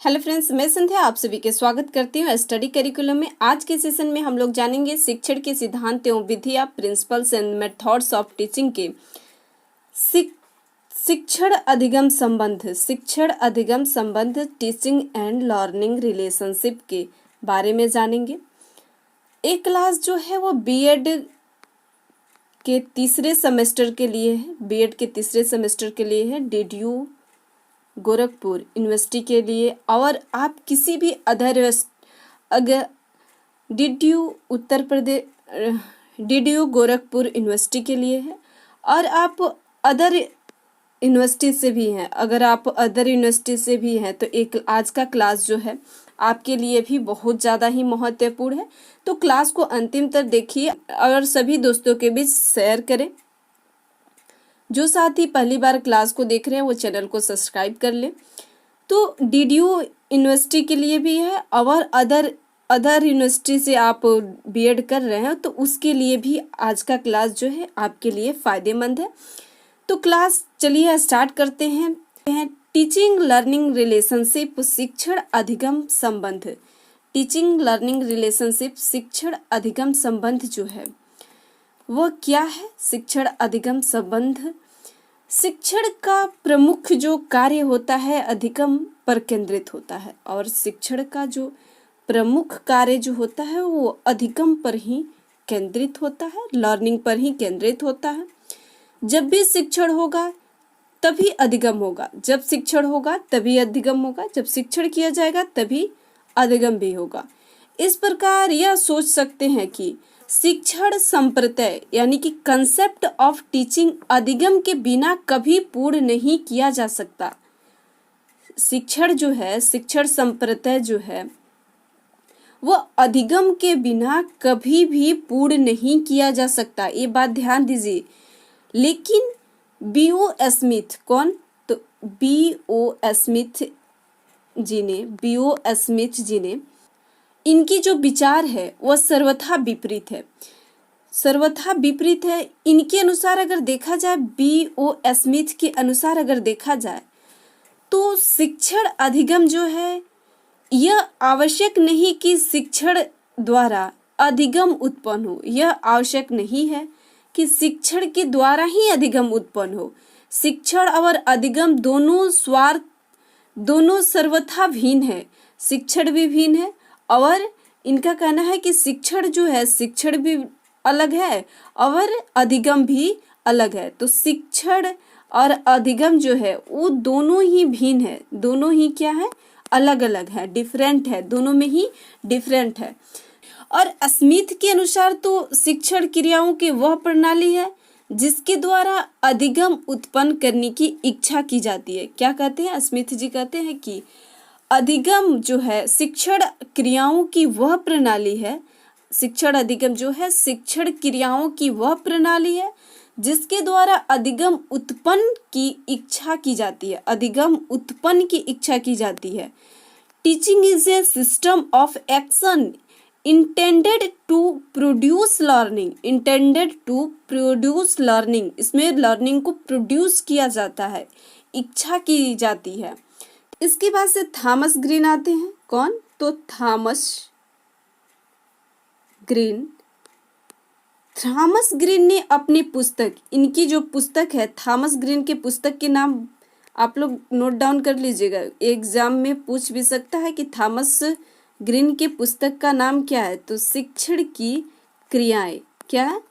Hello friends, मैं संध्या आप सभी के स्वागत करती हूँ स्टडी करिकुलम में। आज के सेशन में हम लोग जानेंगे शिक्षण के सिद्धांत एवं विधियाँ, principles and methods of teaching के शिक्षण अधिगम संबंध टीचिंग एंड लर्निंग रिलेशनशिप के बारे में जानेंगे। एक क्लास जो है वो बीएड के तीसरे सेमेस्टर के लिए है, डीडीयू गोरखपुर यूनिवर्सिटी के लिए, और आप किसी भी अदर अगर डीडीयू गोरखपुर यूनिवर्सिटी के लिए है, और आप अदर यूनिवर्सिटी से भी हैं। अगर आप अदर यूनिवर्सिटी से भी हैं तो एक आज का क्लास जो है आपके लिए भी बहुत ज़्यादा ही महत्वपूर्ण है। तो क्लास को अंतिम तक देखिए और सभी दोस्तों के बीच शेयर करें। जो साथी पहली बार क्लास को देख रहे हैं वो चैनल को सब्सक्राइब कर लें। तो डीडीयू यूनिवर्सिटी के लिए भी है और अदर यूनिवर्सिटी से आप बीएड कर रहे हैं तो उसके लिए भी आज का क्लास जो है आपके लिए फ़ायदेमंद है। तो क्लास चलिए स्टार्ट करते हैं। टीचिंग लर्निंग रिलेशनशिप शिक्षण अधिगम संबंध। टीचिंग लर्निंग रिलेशनशिप शिक्षण अधिगम संबंध जो है वो क्या है? शिक्षण अधिगम संबंध शिक्षण का प्रमुख जो कार्य होता है अधिगम पर केंद्रित होता है, और शिक्षण का जो प्रमुख कार्य जो होता है वो अधिगम पर ही केंद्रित होता है, लर्निंग पर ही केंद्रित होता है। जब भी शिक्षण होगा तभी अधिगम होगा, जब शिक्षण होगा तभी अधिगम होगा, जब शिक्षण किया जाएगा तभी अधिगम भी होगा। इस प्रकार यह सोच सकते हैं कि शिक्षण संप्रत्यय यानी कि कंसेप्ट ऑफ टीचिंग अधिगम के बिना कभी पूर्ण नहीं किया जा सकता। शिक्षण जो है, शिक्षण संप्रत्यय जो है वो अधिगम के बिना कभी भी पूर्ण नहीं किया जा सकता, ये बात ध्यान दीजिए। लेकिन B.O. स्मिथ, कौन? तो B.O. स्मिथ जी ने इनकी जो विचार है वह सर्वथा विपरीत है। इनके अनुसार अगर देखा जाए, B.O. स्मिथ के अनुसार अगर देखा जाए तो शिक्षण अधिगम जो है यह आवश्यक नहीं कि शिक्षण द्वारा अधिगम उत्पन्न हो। यह आवश्यक नहीं है कि शिक्षण के द्वारा ही अधिगम उत्पन्न हो। शिक्षण और अधिगम दोनों सर्वथा भिन्न है। शिक्षण भी भिन्न है और इनका कहना है कि शिक्षण जो है, शिक्षण भी अलग है और अधिगम भी अलग है। तो शिक्षण और अधिगम जो है वो दोनों ही भिन्न है, दोनों ही क्या है? अलग अलग है, डिफरेंट है, दोनों में ही डिफरेंट है। और स्मिथ के अनुसार तो शिक्षण क्रियाओं की वह प्रणाली है जिसके द्वारा अधिगम उत्पन्न करने की इच्छा की जाती है। क्या कहते हैं? स्मिथ जी कहते हैं कि अधिगम जो है शिक्षण क्रियाओं की वह प्रणाली है, शिक्षण अधिगम जो है शिक्षण क्रियाओं की वह प्रणाली है जिसके द्वारा अधिगम उत्पन्न की इच्छा की जाती है, अधिगम उत्पन्न की इच्छा की जाती है। Teaching is a system of action intended to produce learning, इसमें लर्निंग को प्रोड्यूस किया जाता है, इच्छा की जाती है। इसके बाद से थॉमस ग्रीन आते हैं। कौन? तो थॉमस ग्रीन ने अपनी पुस्तक, इनकी जो पुस्तक है थॉमस ग्रीन के पुस्तक के नाम आप लोग नोट डाउन कर लीजिएगा, एग्जाम में पूछ भी सकता है कि थॉमस ग्रीन के पुस्तक का नाम क्या है? तो शिक्षण की क्रियाएं। क्या है?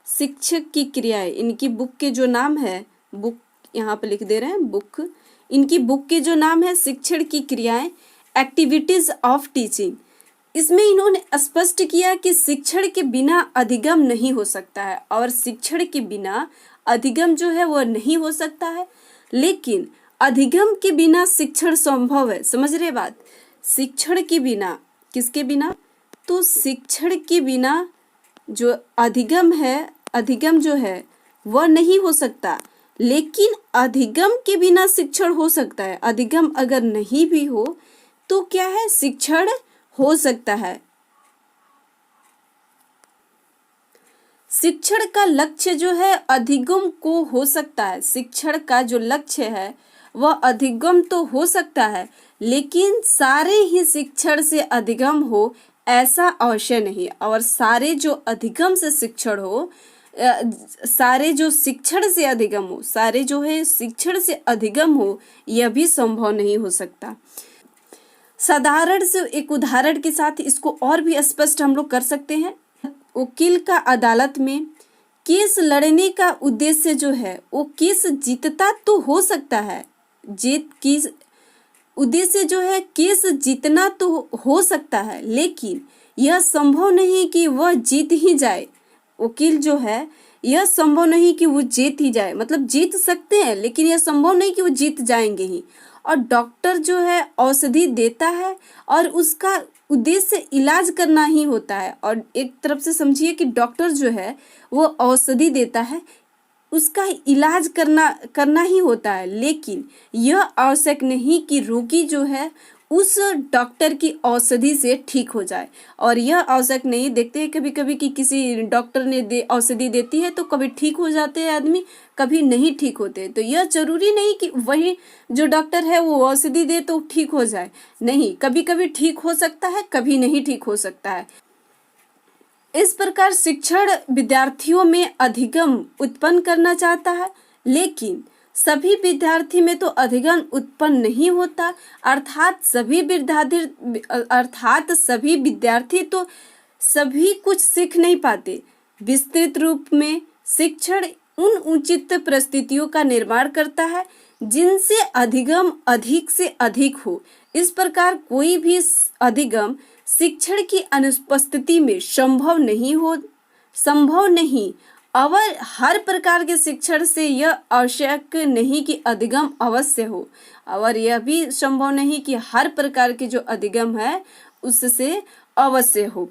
शिक्षक की क्रियाएं। इनकी बुक के जो नाम है, बुक यहाँ पे लिख दे रहे हैं, बुक, इनकी बुक के जो नाम है शिक्षण की क्रियाएं, एक्टिविटीज ऑफ टीचिंग। इसमें इन्होंने स्पष्ट किया कि शिक्षण के बिना अधिगम नहीं हो सकता है, और शिक्षण के बिना अधिगम जो है वह नहीं हो सकता है, लेकिन अधिगम के बिना शिक्षण संभव है। समझ रहे बात? शिक्षण के बिना, किसके बिना? तो शिक्षण के बिना जो अधिगम है, अधिगम जो है वह नहीं हो सकता, लेकिन अधिगम के बिना शिक्षण हो सकता है। अधिगम अगर नहीं भी हो तो क्या है? शिक्षण हो सकता है। शिक्षण का लक्ष्य जो है अधिगम को हो सकता है। शिक्षण का जो लक्ष्य है वह अधिगम तो हो सकता है, लेकिन सारे ही शिक्षण से अधिगम हो ऐसा अवश्य नहीं। और सारे जो अधिगम से शिक्षण हो, सारे जो शिक्षण से अधिगम हो, सारे जो है शिक्षण से अधिगम हो, यह भी संभव नहीं हो सकता। साधारण से एक उदाहरण के साथ इसको और भी स्पष्ट हम लोग कर सकते हैं। वकील का अदालत में केस लड़ने का उद्देश्य जो है वो केस जीतता तो हो सकता है, जीत की उद्देश्य जो है केस जीतना तो हो सकता है, लेकिन यह संभव नहीं कि वह जीत ही जाए। वकील जो है यह संभव नहीं कि वो जीत ही जाए, मतलब जीत सकते हैं लेकिन यह संभव नहीं कि वो जीत जाएंगे ही। और डॉक्टर जो है औषधि देता है और उसका उद्देश्य इलाज करना ही होता है। और एक तरफ से समझिए कि डॉक्टर जो है वो औषधि देता है, उसका इलाज करना ही होता है, लेकिन यह आवश्यक नहीं कि रोगी जो है उस डॉक्टर की औषधि से ठीक हो जाए। और यह आवश्यक नहीं, देखते हैं कभी कभी कि किसी डॉक्टर ने औषधि देती है तो कभी ठीक हो जाते हैं आदमी, कभी नहीं ठीक होते। तो यह जरूरी नहीं कि वही जो डॉक्टर है वो औषधि दे तो ठीक हो जाए, नहीं, कभी कभी ठीक हो सकता है, कभी नहीं ठीक हो सकता है। इस प्रकार शिक्षण विद्यार्थियों में अधिगम उत्पन्न करना चाहता है, लेकिन सभी विद्यार्थी में तो अधिगम उत्पन्न नहीं होता। अर्थात सभी विद्यार्थी तो सभी कुछ सीख नहीं पाते। विस्तृत रूप में शिक्षण उन उचित परिस्थितियों का निर्माण करता है जिनसे अधिगम अधिक से अधिक हो। इस प्रकार कोई भी अधिगम शिक्षण की अनुपस्थिति में संभव नहीं। और हर प्रकार के शिक्षण से यह आवश्यक नहीं कि अधिगम अवश्य हो, और यह भी संभव नहीं कि हर प्रकार के जो अधिगम है उससे अवश्य हो।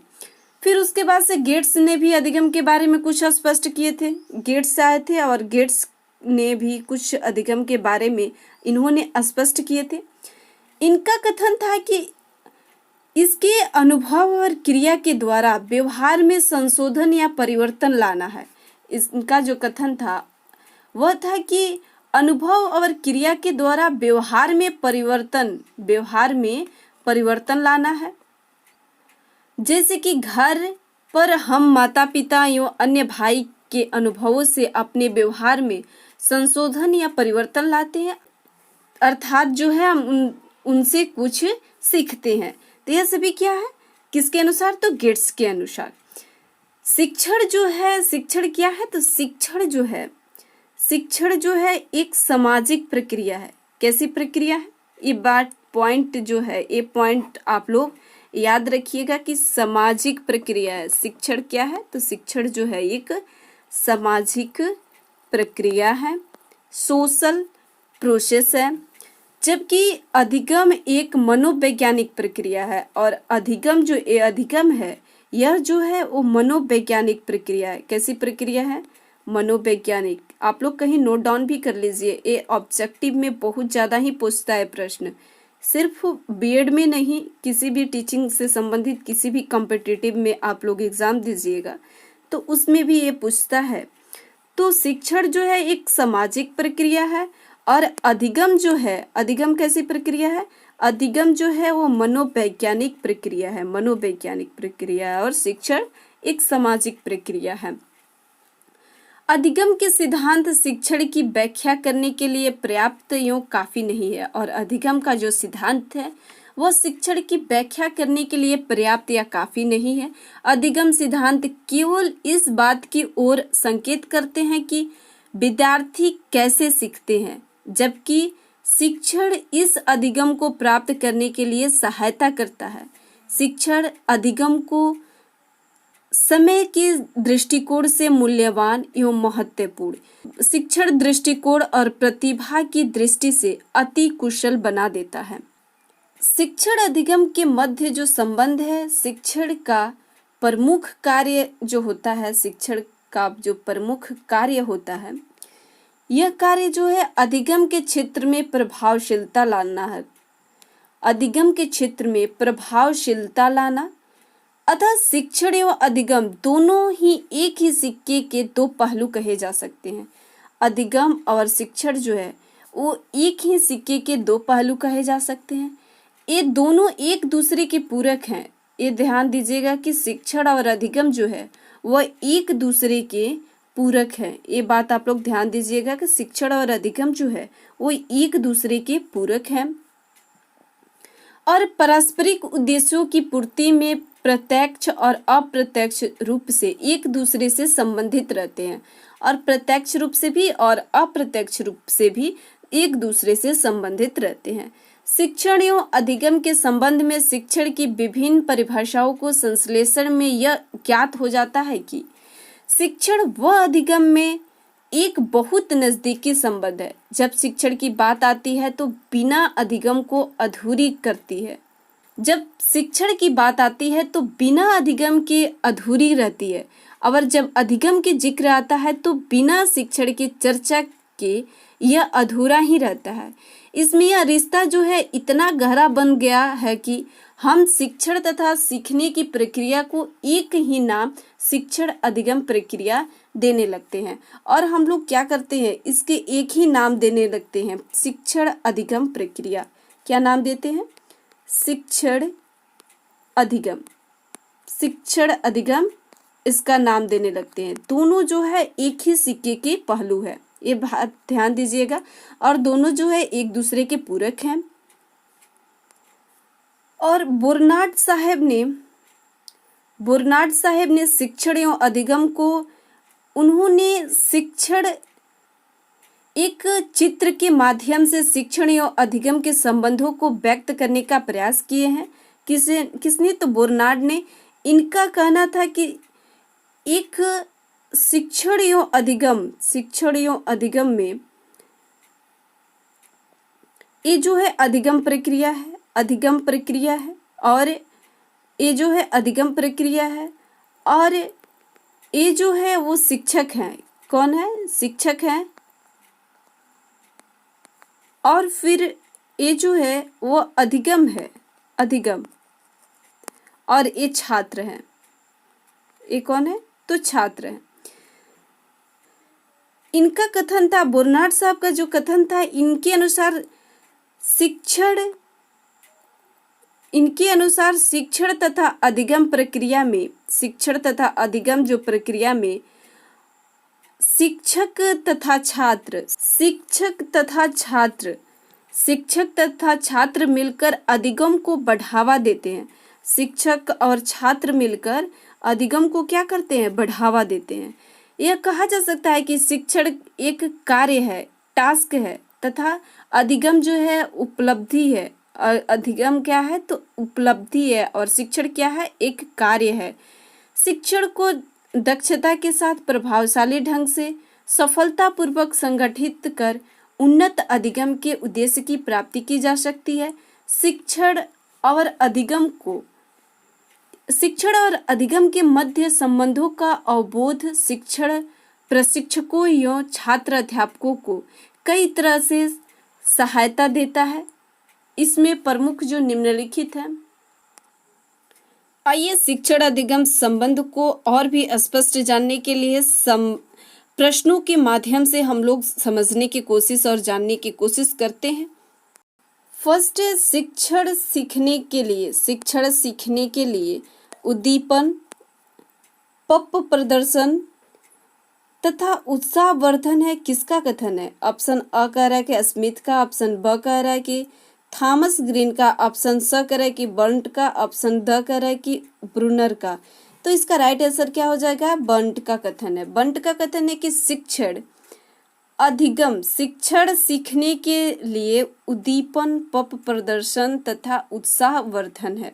फिर उसके बाद से गेट्स ने भी अधिगम के बारे में कुछ स्पष्ट किए थे। गेट्स आए थे और गेट्स ने भी कुछ अधिगम के बारे में इन्होंने स्पष्ट किए थे। इनका कथन था कि इसके अनुभव और क्रिया के द्वारा व्यवहार में संशोधन या परिवर्तन लाना है। इनका जो कथन था वह था कि अनुभव और क्रिया के द्वारा व्यवहार में परिवर्तन लाना है। जैसे कि घर पर हम माता पिता एवं अन्य भाई के अनुभवों से अपने व्यवहार में संशोधन या परिवर्तन लाते हैं, अर्थात जो है हम उनसे कुछ सीखते हैं। तो यह सभी क्या है, किसके अनुसार, तो गेट्स के अनुसार। शिक्षण क्या है, तो शिक्षण जो है एक सामाजिक प्रक्रिया है। कैसी प्रक्रिया है, ये पॉइंट आप लोग याद रखिएगा कि सामाजिक प्रक्रिया है। शिक्षण क्या है, तो शिक्षण जो है एक सामाजिक प्रक्रिया है, सोशल प्रोसेस है। जबकि अधिगम एक मनोवैज्ञानिक प्रक्रिया है, और अधिगम है यह जो है वो मनोवैज्ञानिक प्रक्रिया है। कैसी प्रक्रिया है, मनोवैज्ञानिक। आप लोग कहीं नोट डाउन भी कर लीजिए, ये ऑब्जेक्टिव में बहुत ज़्यादा ही पूछता है प्रश्न। सिर्फ बीएड में नहीं, किसी भी टीचिंग से संबंधित किसी भी कॉम्पिटिटिव में आप लोग एग्जाम दीजिएगा तो उसमें भी ये पूछता है। तो शिक्षण जो है एक सामाजिक प्रक्रिया है, और अधिगम कैसी प्रक्रिया है, अधिगम जो है वो मनोवैज्ञानिक प्रक्रिया है, और शिक्षण एक सामाजिक प्रक्रिया है। अधिगम के सिद्धांत शिक्षण की व्याख्या करने के लिए पर्याप्त एवं काफी नहीं है, और अधिगम का जो सिद्धांत है वह शिक्षण की व्याख्या करने के लिए पर्याप्त या काफी नहीं है। अधिगम सिद्धांत केवल इस बात की ओर संकेत करते हैं कि विद्यार्थी कैसे सीखते हैं, जबकि शिक्षण इस अधिगम को प्राप्त करने के लिए सहायता करता है। शिक्षण अधिगम को समय के दृष्टिकोण से मूल्यवान एवं महत्वपूर्ण, शिक्षण दृष्टिकोण और प्रतिभा की दृष्टि से अति कुशल बना देता है। शिक्षण अधिगम के मध्य जो संबंध है, शिक्षण का प्रमुख कार्य जो होता है, शिक्षण का जो प्रमुख कार्य होता है, यह कार्य जो है अधिगम के क्षेत्र में प्रभावशीलता लाना है। अधिगम के क्षेत्र में प्रभावशीलता लाना। अतः शिक्षण एवं अधिगम दोनों ही एक ही सिक्के के दो पहलू कहे जा सकते हैं। अधिगम और शिक्षण जो है वो एक ही सिक्के के दो पहलू कहे जा सकते हैं। ये दोनों एक दूसरे के पूरक हैं। ये ध्यान दीजिएगा कि शिक्षण और अधिगम जो है वह एक दूसरे के पूरक है। ये बात आप लोग ध्यान दीजिएगा कि शिक्षण और अधिगम जो है वो एक दूसरे के पूरक हैं और पारस्परिक उद्देश्यों की पूर्ति में प्रत्यक्ष और अप्रत्यक्ष रूप से एक दूसरे से संबंधित रहते हैं और प्रत्यक्ष रूप से भी और अप्रत्यक्ष रूप से भी एक दूसरे से संबंधित रहते हैं। शिक्षण एवं अधिगम के संबंध में शिक्षण की विभिन्न परिभाषाओं को संश्लेषण में यह ज्ञात हो जाता है कि शिक्षण व अधिगम में एक बहुत नजदीकी संबंध है। जब शिक्षण की बात आती है तो बिना अधिगम को अधूरी करती है। जब शिक्षण की बात आती है तो बिना अधिगम के अधूरी रहती है और जब अधिगम के जिक्र आता है तो बिना शिक्षण की चर्चा के यह अधूरा ही रहता है। इसमें यह रिश्ता जो है इतना गहरा बन गया है कि हम शिक्षण तथा सीखने की प्रक्रिया को एक ही नाम शिक्षण अधिगम प्रक्रिया देने लगते हैं और हम लोग क्या करते हैं, इसके एक ही नाम देने लगते हैं, शिक्षण अधिगम प्रक्रिया। क्या नाम देते हैं? शिक्षण अधिगम। शिक्षण अधिगम इसका नाम देने लगते हैं। दोनों जो है एक ही सिक्के के पहलू है, ये बात ध्यान दीजिएगा, और दोनों जो है एक दूसरे के पूरक हैं। और बुर्नार्ड साहब ने शिक्षण एवं अधिगम को उन्होंने शिक्षण एक चित्र के माध्यम से शिक्षण एवं अधिगम के संबंधों को व्यक्त करने का प्रयास किए हैं। किसने? तो बुर्नार्ड ने। इनका कहना था कि एक शिक्षण एवं अधिगम में ये जो है अधिगम प्रक्रिया है और ये जो है अधिगम प्रक्रिया है और ये जो है वो शिक्षक हैं। कौन है? शिक्षक हैं। और फिर ये जो है वो अधिगम है, अधिगम, और ये छात्र हैं। ये कौन है? तो छात्र हैं। इनका कथन था, बुर्नार्ड साहब का जो कथन था, इनके अनुसार शिक्षण तथा अधिगम प्रक्रिया में, शिक्षण तथा अधिगम जो प्रक्रिया में शिक्षक तथा छात्र मिलकर अधिगम को बढ़ावा देते हैं। शिक्षक और छात्र मिलकर अधिगम को क्या करते हैं? बढ़ावा देते हैं। यह कहा जा सकता है कि शिक्षण एक कार्य है, टास्क है, तथा अधिगम जो है उपलब्धि है। अधिगम क्या है? तो उपलब्धि है और शिक्षण क्या है? एक कार्य है। शिक्षण को दक्षता के साथ प्रभावशाली ढंग से सफलतापूर्वक संगठित कर उन्नत अधिगम के उद्देश्य की प्राप्ति की जा सकती है। शिक्षण और अधिगम के मध्य संबंधों का अवबोध शिक्षण प्रशिक्षकों एवं छात्र अध्यापकों को कई तरह से सहायता देता है। इसमें प्रमुख जो निम्नलिखित है। आइए शिक्षण अधिगम संबंध को और भी स्पष्ट जानने के लिए प्रश्नों के माध्यम से हम लोग समझने की कोशिश और जानने की कोशिश करते हैं। फर्स्ट है शिक्षण सीखने के लिए उद्दीपन, पप प्रदर्शन तथा उत्साहवर्धन है। किसका कथन है? ऑप्शन अ कह रहा है कि स्मिथ का, ऑप्शन ब कह रहा है कि थॉमस ग्रीन का, ऑप्शन स कह रहा है कि बर्न्ट का, ऑप्शन द कह रहा है कि ब्रूनर का। तो इसका राइट आंसर क्या हो जाएगा? बर्न्ट का कथन है। बर्न्ट का कथन है कि शिक्षण सीखने के लिए उद्दीपन, पप प्रदर्शन तथा उत्साहवर्धन है।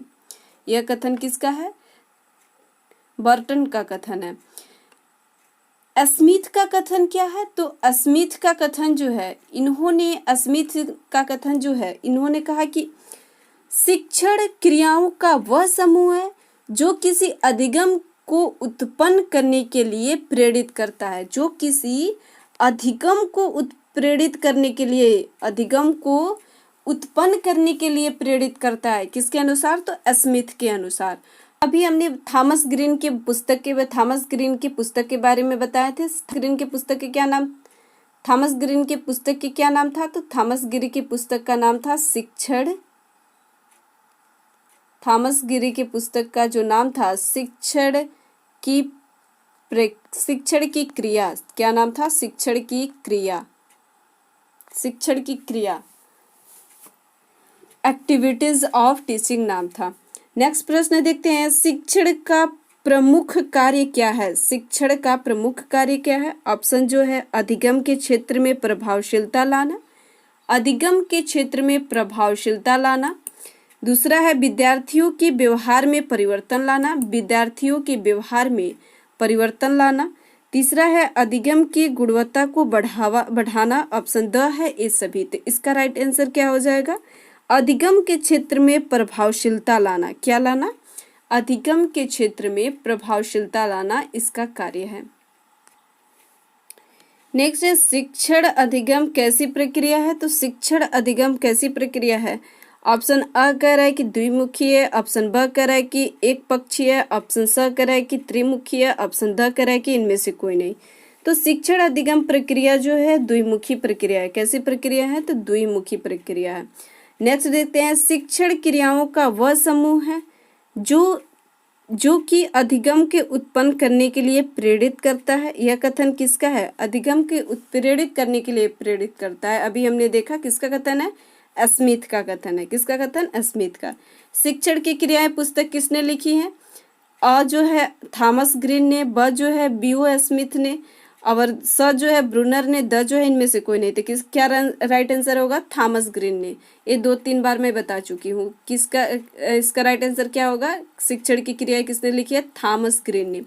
यह कथन किसका है? बर्टन का कथन है। स्मिथ का कथन क्या है? तो स्मिथ का कथन जो है, इन्होंने कहा कि शिक्षण क्रियाओं का वह समूह है जो किसी अधिगम को उत्पन्न करने के लिए प्रेरित करता है। जो किसी अधिगम को उत्प्रेरित करने के लिए, अधिगम को उत्पन्न करने के लिए प्रेरित करता है। किसके अनुसार? तो स्मिथ के अनुसार। अभी हमने थॉमस ग्रीन की पुस्तक के बारे में बताए थे। ग्रीन की पुस्तक के क्या नाम थॉमस ग्रीन की पुस्तक की क्या नाम था? तो थॉमस ग्रीन की पुस्तक का नाम था शिक्षण। थॉमस ग्रीन की पुस्तक का जो नाम था की शिक्षण की क्रिया। क्या नाम था? शिक्षण की क्रिया। शिक्षण की क्रिया, एक्टिविटीज ऑफ टीचिंग नाम था। नेक्स्ट प्रश्न देखते हैं, शिक्षण का प्रमुख कार्य क्या है? शिक्षण का प्रमुख कार्य क्या है? ऑप्शन जो है अधिगम के क्षेत्र में प्रभावशीलता लाना, अधिगम के क्षेत्र में प्रभावशीलता लाना। दूसरा है विद्यार्थियों के व्यवहार में परिवर्तन लाना, विद्यार्थियों के व्यवहार में परिवर्तन लाना। तीसरा है अधिगम की गुणवत्ता को बढ़ाना। ऑप्शन द है ये सभी। तो इसका राइट आंसर क्या हो जाएगा? अधिगम के क्षेत्र में प्रभावशीलता लाना। क्या लाना? अधिगम के क्षेत्र में प्रभावशीलता लाना इसका कार्य है। नेक्स्ट है शिक्षण अधिगम कैसी प्रक्रिया है? तो शिक्षण अधिगम कैसी प्रक्रिया है? ऑप्शन अ कह रहा है कि द्विमुखी है, ऑप्शन ब कह रहा है कि एक पक्षीय है, ऑप्शन स कह रहा है कि त्रिमुखी है, ऑप्शन द कह रहा है कि इनमें से कोई नहीं। तो शिक्षण अधिगम प्रक्रिया जो है द्विमुखी प्रक्रिया है। कैसी प्रक्रिया है? तो द्विमुखी प्रक्रिया है। नेक्स्ट देखते हैं, शिक्षण क्रियाओं का वह समूह है जो कि अधिगम के उत्पन्न करने के लिए प्रेरित करता है। यह कथन किसका है? अधिगम के प्रेरित करने के लिए प्रेरित करता है। अभी हमने देखा किसका कथन है? स्मिथ का कथन है। किसका कथन? स्मिथ का। शिक्षण की क्रियाएं पुस्तक किसने लिखी है? अ जो है थॉमस ग्रीन ने, ब जो है B.O. स्मिथ ने, और स जो है ब्रूनर ने, द जो है इनमें से कोई नहीं। तो क्या राइट आंसर होगा? थॉमस ग्रीन ने। ये 2-3 बार मैं बता चुकी हूँ। इसका राइट आंसर क्या होगा? शिक्षण की क्रिया किसने लिखी है? थॉमस ग्रीन ने।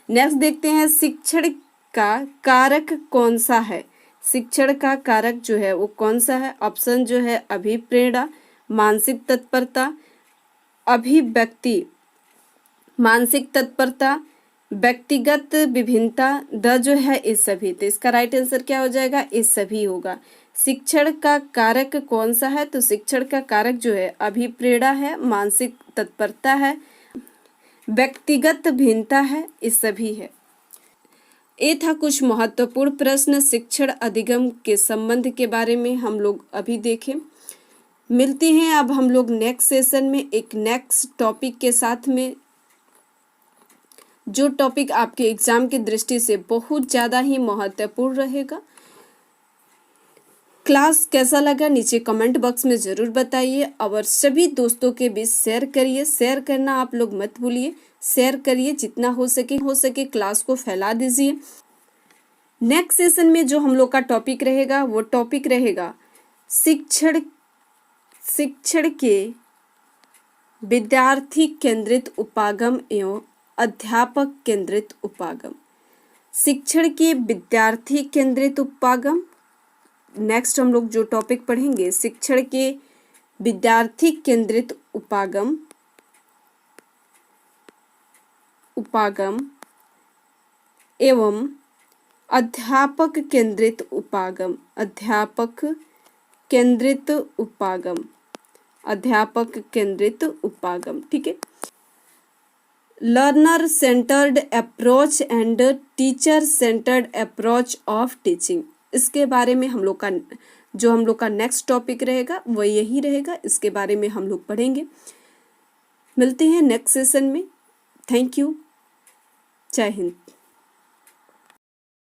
नेक्स्ट देखते हैं, शिक्षण का कारक कौन सा है? शिक्षण का कारक जो है वो कौन सा है? ऑप्शन जो है अभिप्रेरणा, मानसिक तत्परता, अभिव्यक्ति, मानसिक तत्परता, व्यक्तिगत विभिन्नता, द जो है इस सभी। तो इसका राइट आंसर क्या हो जाएगा? इस सभी होगा। शिक्षण का कारक कौन सा है? तो शिक्षण का कारक जो है अभिप्रेरणा है, मानसिक तत्परता है, व्यक्तिगत भिन्नता है, इस सभी है। ये था कुछ महत्वपूर्ण प्रश्न शिक्षण अधिगम के संबंध के बारे में हम लोग अभी देखें। मिलते हैं अब हम लोग नेक्स्ट सेशन में एक नेक्स्ट टॉपिक के साथ में, जो टॉपिक आपके एग्जाम की दृष्टि से बहुत ज़्यादा ही महत्वपूर्ण रहेगा। क्लास कैसा लगा नीचे कमेंट बॉक्स में ज़रूर बताइए और सभी दोस्तों के बीच शेयर करिए। शेयर करना आप लोग मत भूलिए, शेयर करिए, जितना हो सके क्लास को फैला दीजिए। नेक्स्ट सेशन में जो हम लोग का टॉपिक रहेगा वो टॉपिक रहेगा शिक्षण के विद्यार्थी केंद्रित उपागम एवं अध्यापक केंद्रित उपागम। शिक्षण के विद्यार्थी केंद्रित उपागम। नेक्स्ट हम लोग जो टॉपिक पढ़ेंगे शिक्षण के विद्यार्थी केंद्रित उपागम एवं अध्यापक केंद्रित उपागम। अध्यापक केंद्रित उपागम। ठीक है। Learner centred approach and teacher centred approach of teaching. इसके बारे में हम लोग का नेक्स्ट टॉपिक रहेगा वो यही रहेगा। इसके बारे में हम लोग पढ़ेंगे। मिलते हैं नेक्स्ट सेशन में। Thank you. जय हिंद।